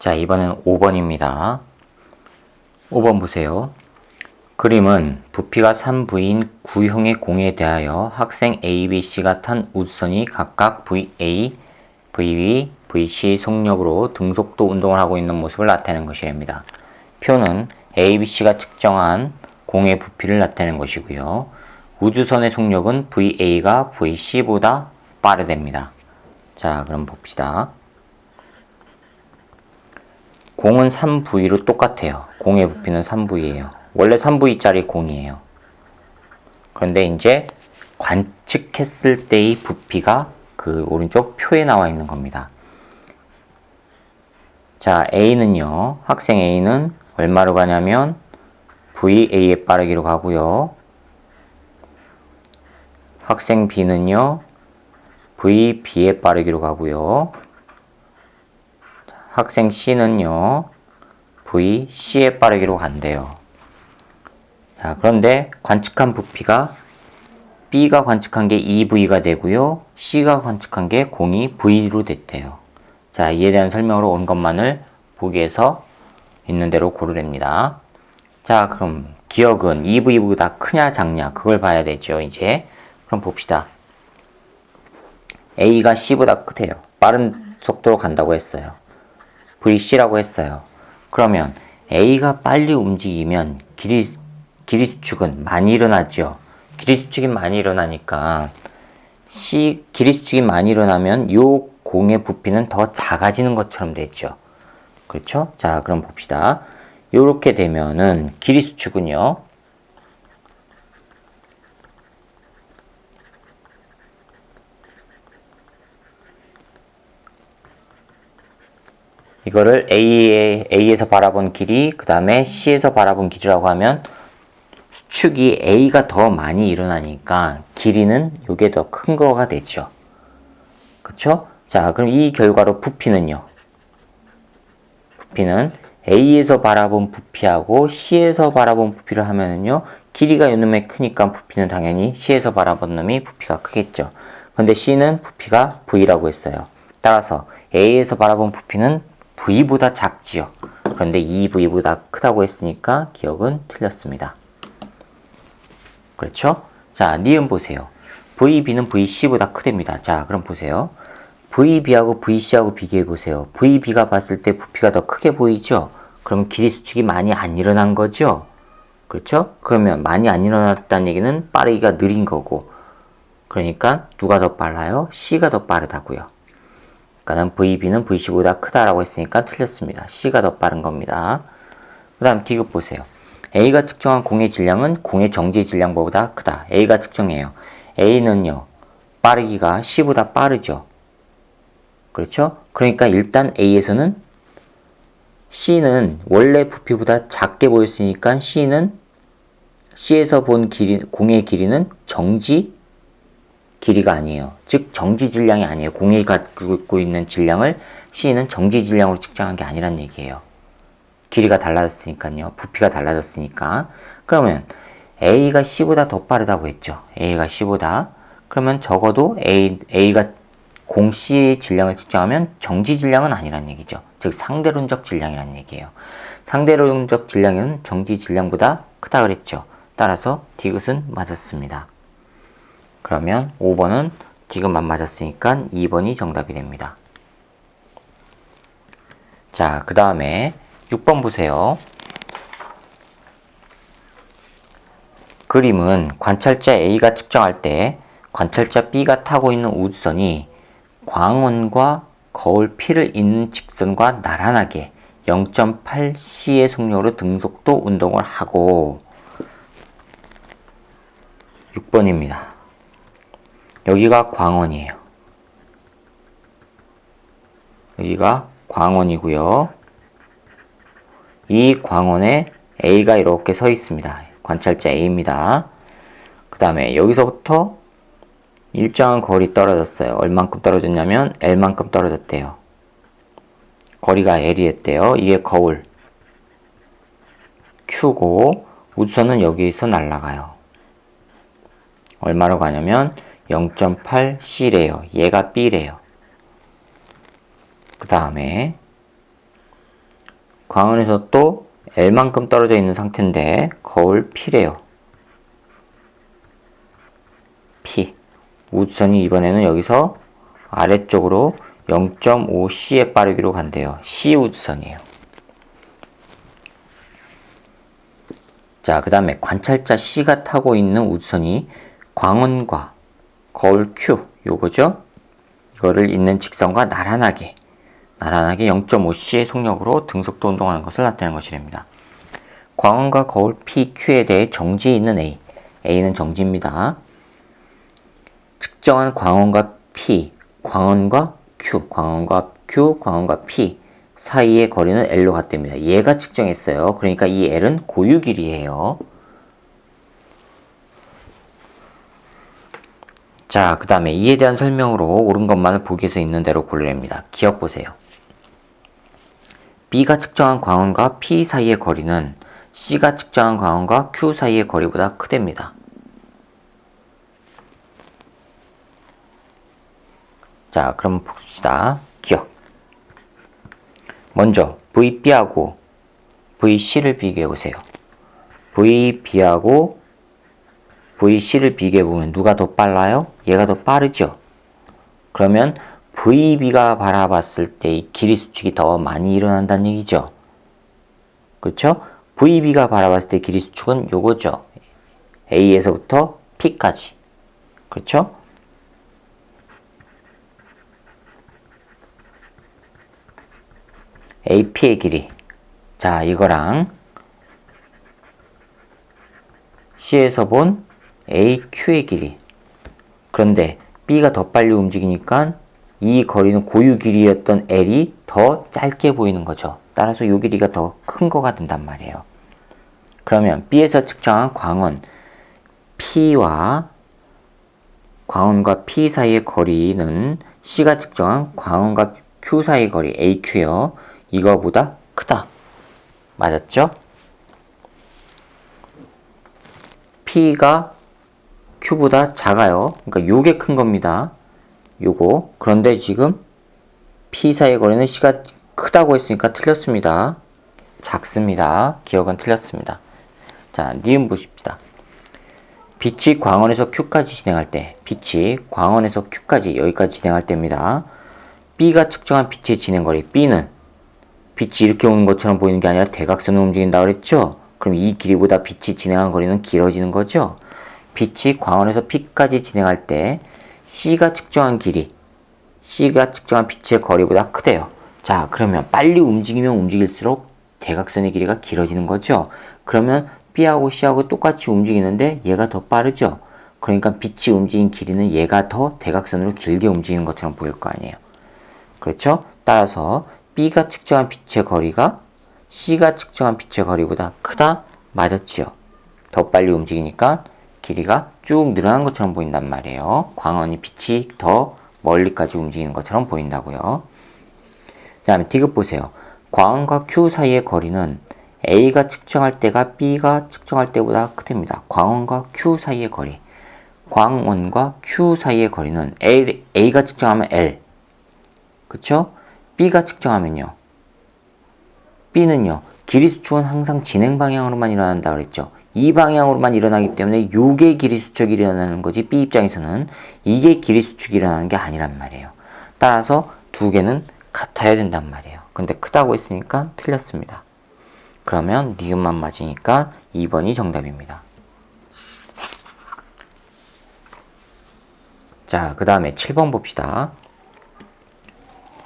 자, 이번엔 5번입니다. 5번 보세요. 그림은 부피가 3V인 구형의 공에 대하여 학생 A, B, C가 탄 우주선이 각각 VA, VB, VC 속력으로 등속도 운동을 하고 있는 모습을 나타내는 것이랍니다. 표는 A, B, C가 측정한 공의 부피를 나타내는 것이고요. 우주선의 속력은 VA가 VC보다 빠르답니다. 자, 그럼 봅시다. 공은 3V로 똑같아요. 공의 부피는 3V예요. 원래 3V짜리 공이에요. 그런데 이제 관측했을 때의 부피가 그 오른쪽 표에 나와 있는 겁니다. 자, A는요. 학생 A는 얼마로 가냐면 VA의 빠르기로 가고요. 학생 B는요. VB의 빠르기로 가고요. 학생 C는요. VC의 빠르기로 간대요. 자, 그런데 관측한 부피가 B가 관측한 게 2V가 되고요. C가 관측한 게 02V로 됐대요. 자, 이에 대한 설명으로 온 것만을 보기에서 있는 대로 고르랍니다. 자, 그럼 기억은 2V보다 크냐 작냐 그걸 봐야 되죠. 이제 그럼 봅시다. A가 C보다 크대요. 빠른 속도로 간다고 했어요. VC라고 했어요. 그러면 A가 빨리 움직이면 길이 수축은 많이 일어나죠. 길이 수축이 많이 일어나니까 길이 수축이 많이 일어나면 요 공의 부피는 더 작아지는 것처럼 되죠. 그렇죠? 자, 그럼 봅시다. 요렇게 되면은 길이 수축은요. 이거를 A에서 바라본 길이, 그 다음에 C에서 바라본 길이라고 하면 수축이 A가 더 많이 일어나니까 길이는 이게 더 큰 거가 되죠. 그쵸? 자, 그럼 이 결과로 부피는요. 부피는 A에서 바라본 부피하고 C에서 바라본 부피를 하면은요. 길이가 요놈에 크니까 부피는 당연히 C에서 바라본 놈이 부피가 크겠죠. 근데 C는 부피가 V라고 했어요. 따라서 A에서 바라본 부피는 V보다 작지요. 그런데 2V보다 크다고 했으니까 기억은 틀렸습니다. 그렇죠? 자, 니은 보세요. VB는 VC보다 크답니다. 자, 그럼 보세요. VB하고 VC하고 비교해 보세요. VB가 봤을 때 부피가 더 크게 보이죠? 그럼 길이 수축이 많이 안 일어난 거죠? 그렇죠? 그러면 많이 안 일어났다는 얘기는 빠르기가 느린 거고, 그러니까 누가 더 빨라요? C가 더 빠르다고요. 그러니까 VB는 VC보다 크다라고 했으니까 틀렸습니다. C가 더 빠른 겁니다. 그 다음 D급 보세요. A가 측정한 공의 질량은 공의 정지 질량보다 크다. A가 측정해요. A는요. 빠르기가 C보다 빠르죠. 그렇죠? 그러니까 일단 A에서는 C는 원래 부피보다 작게 보였으니까 C에서 본 공의 길이는 정지 길이가 아니에요. 즉 정지 질량이 아니에요. 공이 갖고 있는 질량을 C는 정지 질량으로 측정한 게 아니란 얘기예요. 길이가 달라졌으니까요. 부피가 달라졌으니까. 그러면 A가 C보다 더 빠르다고 했죠. A가 C보다. 그러면 적어도 A가 공 C의 질량을 측정하면 정지 질량은 아니란 얘기죠. 즉 상대론적 질량이란 얘기예요. 상대론적 질량은 정지 질량보다 크다 그랬죠. 따라서 D것은 맞았습니다. 그러면 5번은 D것만 맞았으니까 2번이 정답이 됩니다. 자, 그 다음에 6번 보세요. 그림은 관찰자 A가 측정할 때 관찰자 B가 타고 있는 우주선이 광원과 거울 P를 잇는 직선과 나란하게 0.8c의 속력으로 등속도 운동을 하고 6번입니다. 여기가 광원이에요. 여기가 광원이고요. 이 광원에 A가 이렇게 서 있습니다. 관찰자 A입니다. 그 다음에 여기서부터 일정한 거리 떨어졌어요. 얼만큼 떨어졌냐면 L만큼 떨어졌대요. 거리가 L이었대요. 이게 거울 Q고 우주선은 여기서 날아가요. 얼마로 가냐면 0.8c래요. 얘가 B래요. 그 다음에 광원에서 또 L만큼 떨어져 있는 상태인데 거울 P래요. P. 우주선이 이번에는 여기서 아래쪽으로 0.5C의 빠르기로 간대요. C 우주선이에요. 자, 그 다음에 관찰자 C가 타고 있는 우주선이 광원과 거울 Q, 요거죠? 이거를 있는 직선과 나란하게 0.5C의 속력으로 등속도 운동하는 것을 나타내는 것이랍니다. 광원과 거울 P, Q에 대해 정지에 있는 A. A는 정지입니다. 측정한 광원과 P, 광원과 Q, 광원과 P 사이의 거리는 L로 같답니다. 얘가 측정했어요. 그러니까 이 L은 고유 길이에요. 자, 그 다음에 이에 대한 설명으로 옳은 것만을 보기에서 있는 대로 고르랍니다. 기억 보세요. B가 측정한 광원과 P 사이의 거리는 C가 측정한 광원과 Q 사이의 거리보다 크답니다. 자, 그럼 봅시다. 기억. 먼저 VB하고 VC를 비교해보세요. VB하고 VC를 비교해보면 누가 더 빨라요? 얘가 더 빠르죠? 그러면 VB가 바라봤을 때 이 길이 수축이 더 많이 일어난다는 얘기죠? 그렇죠? VB가 바라봤을 때 길이 수축은 요거죠? A에서부터 P까지. 그렇죠? AP의 길이. 자, 이거랑 C에서 본 AQ의 길이. 그런데 B가 더 빨리 움직이니까 이 거리는 고유 길이였던 L이 더 짧게 보이는 거죠. 따라서 이 길이가 더 큰 거가 된단 말이에요. 그러면 B에서 측정한 광원 P와 광원과 P 사이의 거리는 C가 측정한 광원과 Q 사이의 거리 AQ요. 이거보다 크다. 맞았죠? P가 Q보다 작아요. 그러니까 요게 큰 겁니다. 요거. 그런데 지금 P 사이의 거리는 C가 크다고 했으니까 틀렸습니다. 작습니다. 기억은 틀렸습니다. 자, 니은 보십시다. 빛이 광원에서 Q까지 진행할 때, 빛이 광원에서 Q까지 여기까지 진행할 때입니다. B가 측정한 빛의 진행거리 B는 빛이 이렇게 오는 것처럼 보이는 게 아니라 대각선으로 움직인다 그랬죠? 그럼 이 길이보다 빛이 진행한 거리는 길어지는 거죠? 빛이 광원에서 P까지 진행할 때 C가 측정한 길이, C가 측정한 빛의 거리보다 크대요. 자, 그러면 빨리 움직이면 움직일수록 대각선의 길이가 길어지는 거죠? 그러면 B하고 C하고 똑같이 움직이는데 얘가 더 빠르죠? 그러니까 빛이 움직인 길이는 얘가 더 대각선으로 길게 움직이는 것처럼 보일 거 아니에요. 그렇죠? 따라서 B가 측정한 빛의 거리가 C가 측정한 빛의 거리보다 크다? 맞았지요. 더 빨리 움직이니까 길이가 쭉 늘어난 것처럼 보인단 말이에요. 광원이 빛이 더 멀리까지 움직이는 것처럼 보인다고요. 그 다음에 디귿 보세요. 광원과 Q 사이의 거리는 A가 측정할 때가 B가 측정할 때보다 크답니다. 광원과 Q 사이의 거리. 광원과 Q 사이의 거리는 A가 측정하면 L. 그쵸? B가 측정하면요. B는요. 길이 수축은 항상 진행 방향으로만 일어난다 그랬죠. 이 방향으로만 일어나기 때문에 요게 길이 수축이 일어나는 거지 B 입장에서는 이게 길이 수축이 일어나는 게 아니란 말이에요. 따라서 두 개는 같아야 된단 말이에요. 근데 크다고 했으니까 틀렸습니다. 그러면 니은만 맞으니까 2번이 정답입니다. 자, 그 다음에 7번 봅시다.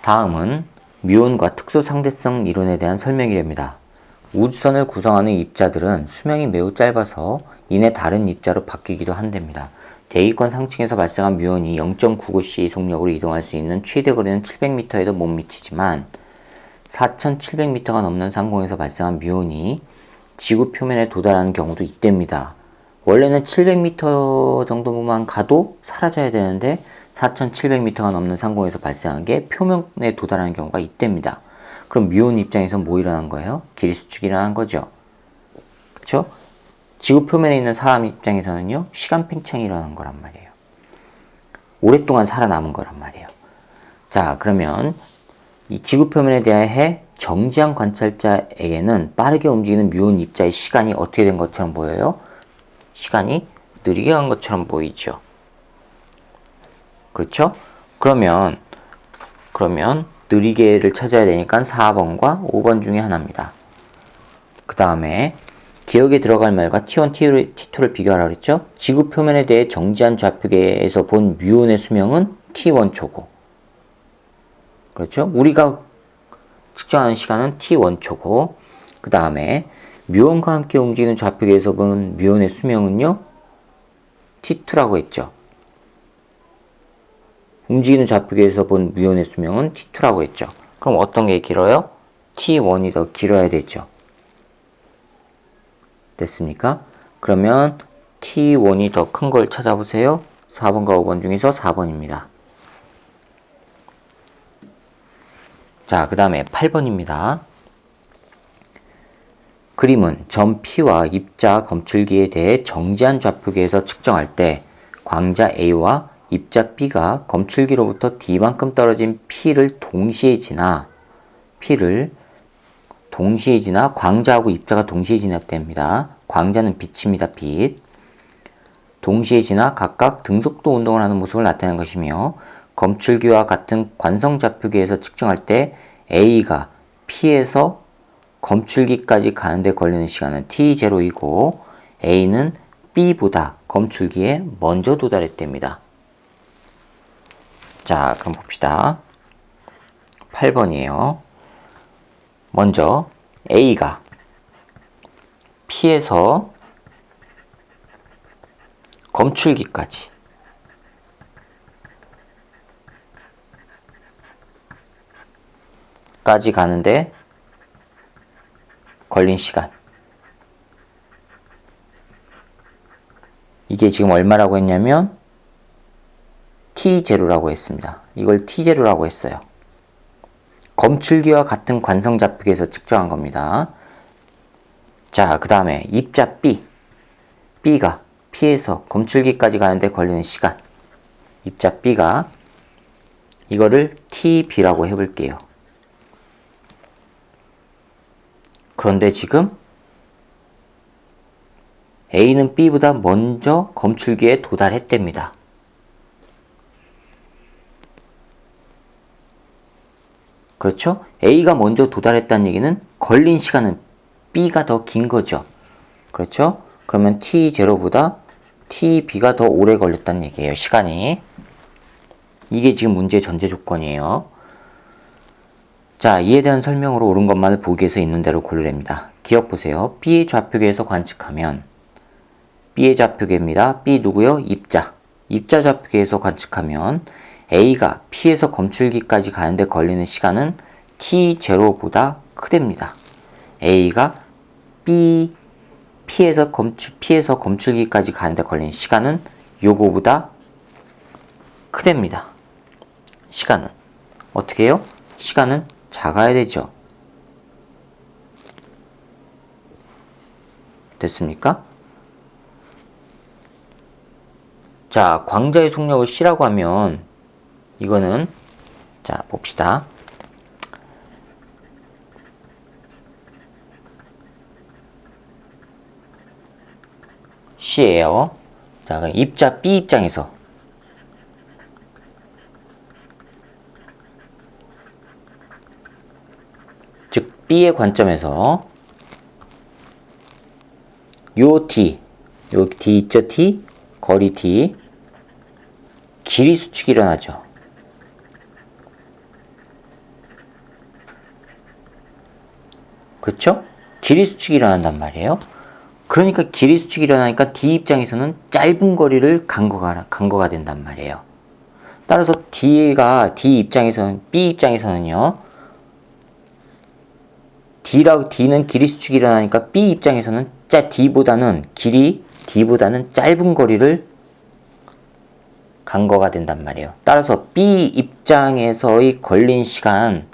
다음은 뮤온과 특수상대성 이론에 대한 설명이랍니다. 우주선을 구성하는 입자들은 수명이 매우 짧아서 이내 다른 입자로 바뀌기도 한답니다. 대기권 상층에서 발생한 뮤온이 0.99C 속력으로 이동할 수 있는 최대 거리는 700m에도 못 미치지만 4,700m가 넘는 상공에서 발생한 뮤온이 지구 표면에 도달하는 경우도 있답니다. 원래는 700m 정도만 가도 사라져야 되는데 4,700m가 넘는 상공에서 발생한 게 표면에 도달하는 경우가 있답니다. 그럼 뮤온 입장에서 뭐 일어난 거예요? 길이 수축이 일어난 거죠. 그쵸? 지구 표면에 있는 사람 입장에서는요, 시간 팽창이 일어난 거란 말이에요. 오랫동안 살아남은 거란 말이에요. 자, 그러면 이 지구 표면에 대해 정지한 관찰자에게는 빠르게 움직이는 뮤온 입자의 시간이 어떻게 된 것처럼 보여요? 시간이 느리게 간 것처럼 보이죠. 그렇죠? 그러면 느리게를 찾아야 되니까 4번과 5번 중에 하나입니다. 그 다음에 기억에 들어갈 말과 T1, T2를 비교하라고 했죠? 지구 표면에 대해 정지한 좌표계에서 본 뮤온의 수명은 T1초고, 그렇죠? 우리가 측정하는 시간은 T1초고, 그 다음에 뮤온과 함께 움직이는 좌표계에서 본 뮤온의 수명은요, T2라고 했죠. 움직이는 좌표계에서 본 뮤온의 수명은 T2라고 했죠. 그럼 어떤 게 길어요? T1이 더 길어야 되죠. 됐습니까? 그러면 T1이 더 큰 걸 찾아보세요. 4번과 5번 중에서 4번입니다. 자, 그 다음에 8번입니다. 그림은 점 P와 입자 검출기에 대해 정지한 좌표계에서 측정할 때 광자 A와 입자 B가 검출기로부터 D만큼 떨어진 P를 동시에 지나 광자하고 입자가 동시에 지났답니다. 광자는 빛입니다. 빛. 동시에 지나 각각 등속도 운동을 하는 모습을 나타내는 것이며 검출기와 같은 관성좌표계에서 측정할 때 A가 P에서 검출기까지 가는데 걸리는 시간은 T0이고 A는 B보다 검출기에 먼저 도달했답니다. 자, 그럼 봅시다. 8번이에요. 먼저 A가 P에서 검출기까지 가는데 걸린 시간, 이게 지금 얼마라고 했냐면 T0라고 했습니다. 이걸 T0라고 했어요. 검출기와 같은 관성좌표계에서 측정한 겁니다. 자, 그 다음에 입자 B가 P에서 검출기까지 가는데 걸리는 시간, 입자 B가 이거를 TB라고 해볼게요. 그런데 지금 A는 B보다 먼저 검출기에 도달했답니다. 그렇죠? A가 먼저 도달했다는 얘기는 걸린 시간은 B가 더 긴 거죠. 그렇죠? 그러면 T0보다 TB가 더 오래 걸렸다는 얘기예요. 시간이. 이게 지금 문제의 전제 조건이에요. 자, 이에 대한 설명으로 옳은 것만을 보기에서 있는 대로 고르랍니다. 기억 보세요. B의 좌표계에서 관측하면 B의 좌표계입니다. B 누구요? 입자 좌표계에서 관측하면 A가 P에서 검출기까지 가는데 걸리는 시간은 T0보다 크답니다. A가 P에서 검출기까지 가는데 걸리는 시간은 요거보다 크답니다. 시간은 어떻게 해요? 시간은 작아야 되죠. 됐습니까? 자, 광자의 속력을 C라고 하면 이거는, 자, 봅시다. C예요. 자, 그럼 입자 B 입장에서 즉 B의 관점에서 요 D 있죠? T, 거리 D, 길이 수축이 일어나죠. 그렇죠? 길이 수축이 일어난단 말이에요. 그러니까 길이 수축이 일어나니까 D 입장에서는 짧은 거리를 간 거가 된단 말이에요. 따라서 D 입장에서는, B 입장에서는요, D는 길이 수축이 일어나니까 B 입장에서는 D보다는 짧은 거리를 간 거가 된단 말이에요. 따라서 B 입장에서의 걸린 시간은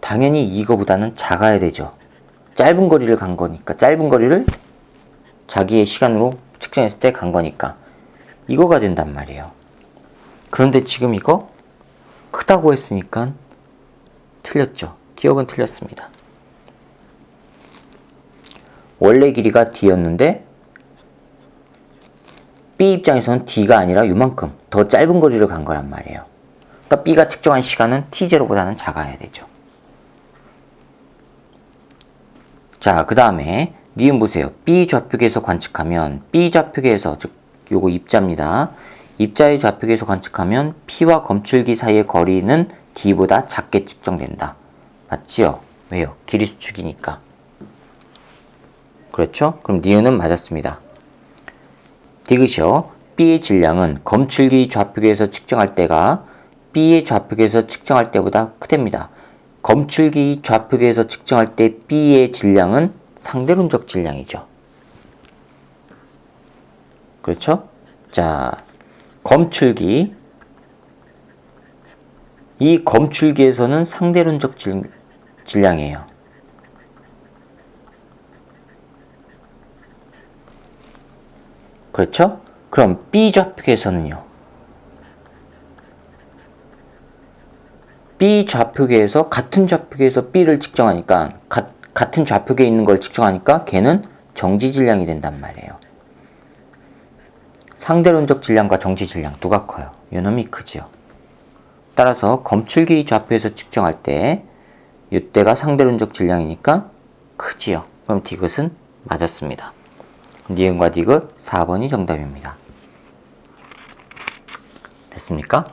당연히 이거보다는 작아야 되죠. 짧은 거리를 간 거니까, 짧은 거리를 자기의 시간으로 측정했을 때 간 거니까 이거가 된단 말이에요. 그런데 지금 이거 크다고 했으니까 틀렸죠. 기억은 틀렸습니다. 원래 길이가 D였는데 B 입장에서는 D가 아니라 요만큼 더 짧은 거리를 간 거란 말이에요. 그러니까 B가 측정한 시간은 T0보다는 작아야 되죠. 자, 그 다음에 니은 보세요. B 좌표계에서 관측하면 B 좌표계에서, 즉 요거 입자입니다. 입자의 좌표계에서 관측하면 P와 검출기 사이의 거리는 D보다 작게 측정된다. 맞지요? 왜요? 길이 수축이니까. 그렇죠? 그럼 니은은 맞았습니다. 디귿이요. B의 질량은 검출기 좌표계에서 측정할 때가 B의 좌표계에서 측정할 때보다 크답니다. 검출기 좌표계에서 측정할 때 B의 질량은 상대론적 질량이죠. 그렇죠? 자, 검출기. 이 검출기에서는 상대론적 질량이에요. 그렇죠? 그럼 B 좌표계에서는요. B 좌표계에서 같은 좌표계에서 B를 측정하니까 같은 좌표계에 있는 걸 측정하니까 걔는 정지 질량이 된단 말이에요. 상대론적 질량과 정지 질량 누가 커요? 요놈이 크지요. 따라서 검출기 좌표에서 측정할 때 이때가 상대론적 질량이니까 크지요. 그럼 디귿은 맞았습니다. 니은과 디귿 4번이 정답입니다. 됐습니까?